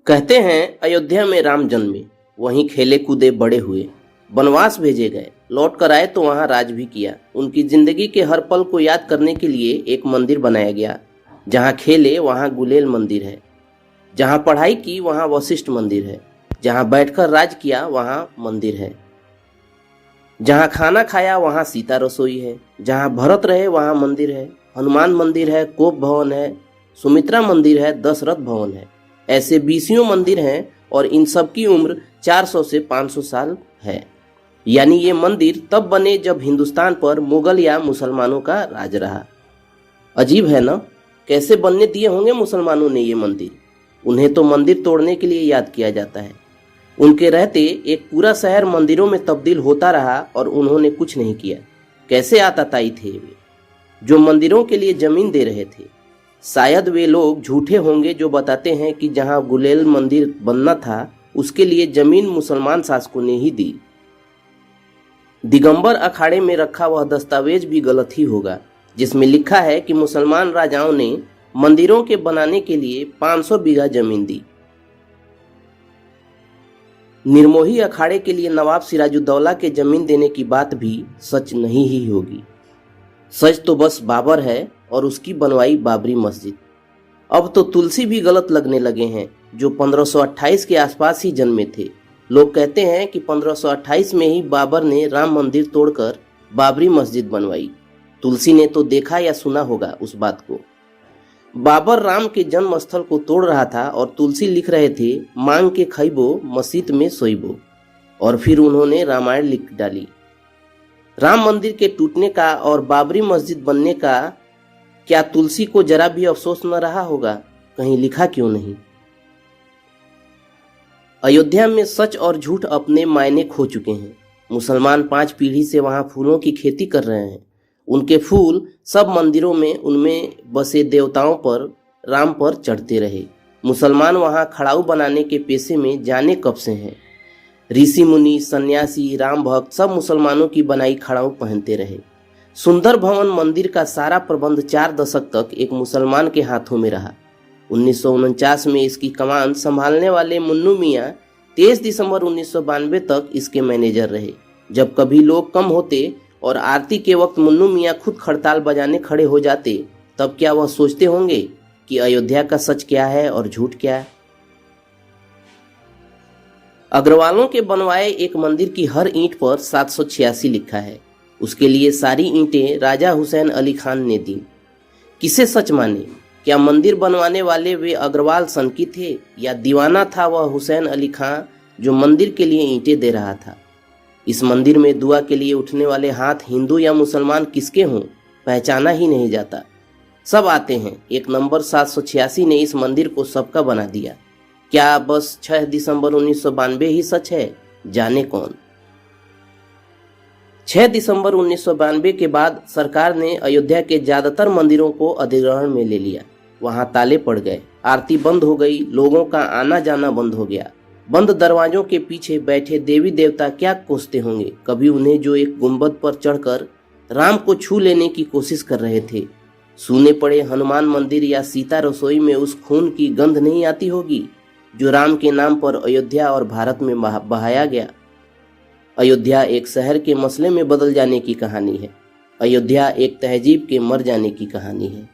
कहते हैं अयोध्या में राम जन्मे, वहीं खेले कूदे बड़े हुए, वनवास भेजे गए, लौट कर आए तो वहां राज भी किया। उनकी जिंदगी के हर पल को याद करने के लिए एक मंदिर बनाया गया। जहां खेले वहां गुलेल मंदिर है, जहां पढ़ाई की वहां वशिष्ठ मंदिर है, जहां बैठकर राज किया वहां मंदिर है, जहां खाना खाया वहां सीता रसोई है, जहां भरत रहे वहां मंदिर है, हनुमान मंदिर है, कोप भवन है, सुमित्रा मंदिर है, दशरथ भवन है। ऐसे बीसियों मंदिर हैं और इन सब की उम्र 400 से 500 साल है। यानी ये मंदिर तब बने जब हिंदुस्तान पर मुगल या मुसलमानों का राज रहा। अजीब है ना, कैसे बनने दिए होंगे मुसलमानों ने ये मंदिर। उन्हें तो मंदिर तोड़ने के लिए याद किया जाता है। उनके रहते एक पूरा शहर मंदिरों में तब्दील होता रहा और उन्होंने कुछ नहीं किया। कैसे आताताई थे वे, जो मंदिरों के लिए जमीन दे रहे थे। शायद वे लोग झूठे होंगे जो बताते हैं कि जहां गुलेल मंदिर बनना था उसके लिए जमीन मुसलमान शासकों ने ही दी। दिगंबर अखाड़े में रखा वह दस्तावेज भी गलत ही होगा जिसमें लिखा है कि मुसलमान राजाओं ने मंदिरों के बनाने के लिए 500 बीघा जमीन दी। निर्मोही अखाड़े के लिए नवाब सिराजुद्दौला के जमीन देने की बात भी सच नहीं ही होगी। सच तो बस बाबर है और उसकी बनवाई बाबरी मस्जिद। अब तो तुलसी भी गलत लगने लगे हैं जो 1528 के आसपास ही जन्मे थे। लोग कहते हैं कि 1528 में ही बाबर ने राम मंदिर तोड़कर बाबरी मस्जिद बनवाई। तुलसी ने तो देखा या सुना होगा उस बात को। बाबर राम के जन्म स्थल को तोड़ रहा था और तुलसी लिख रहे थे मांग के खइबो मस्जिद में सोइबो, और फिर उन्होंने रामायण लिख डाली। राम मंदिर के टूटने का और बाबरी मस्जिद बनने का क्या तुलसी को जरा भी अफसोस न रहा होगा? कहीं लिखा क्यों नहीं? अयोध्या में सच और झूठ अपने मायने खो चुके हैं। मुसलमान 5 पीढ़ी से वहां फूलों की खेती कर रहे हैं। उनके फूल सब मंदिरों में उनमें बसे देवताओं पर, राम पर चढ़ते रहे। मुसलमान वहां खड़ाऊ बनाने के पेशे में जाने कब से हैं। ऋषि मुनि, सन्यासी, राम भक्त सब मुसलमानों की बनाई खड़ाऊ पहनते रहे। सुंदर भवन मंदिर का सारा प्रबंध 4 दशक तक एक मुसलमान के हाथों में रहा। 1949 में इसकी कमान संभालने वाले मुन्नू मियाँ 23 दिसंबर 1992 तक इसके मैनेजर रहे। जब कभी लोग कम होते और आरती के वक्त मुन्नू मियाँ खुद खड़ताल बजाने खड़े हो जाते, तब क्या वह सोचते होंगे कि अयोध्या का सच क्या है और झूठ क्या है? अग्रवालों के बनवाए एक मंदिर की हर ईंट पर 786 लिखा है। उसके लिए सारी ईंटें राजा हुसैन अली खान ने दी। किसे सच माने? क्या मंदिर बनवाने वाले वे अग्रवाल सनकी थे या दीवाना था वह हुसैन अली खान जो मंदिर के लिए ईंटें दे रहा था? इस मंदिर में दुआ के लिए उठने वाले हाथ हिंदू या मुसलमान किसके हों पहचाना ही नहीं जाता। सब आते हैं। एक नंबर 786 ने इस मंदिर को सबका बना दिया। क्या बस 6 दिसंबर 1992 ही सच है? जाने कौन। 6 दिसंबर 1992 के बाद सरकार ने अयोध्या के ज्यादातर मंदिरों को अधिग्रहण में ले लिया। वहां ताले पड़ गए, आरती बंद हो गई, लोगों का आना जाना बंद हो गया। बंद दरवाजों के पीछे बैठे देवी देवता क्या कोसते होंगे कभी उन्हें जो एक गुंबद पर चढ़कर राम को छू लेने की कोशिश कर रहे थे। सूने पड़े हनुमान मंदिर या सीता रसोई में उस खून की गंध नहीं आती होगी जो राम के नाम पर अयोध्या और भारत में बहाया गया। अयोध्या एक शहर के मसले में बदल जाने की कहानी है। अयोध्या एक तहजीब के मर जाने की कहानी है।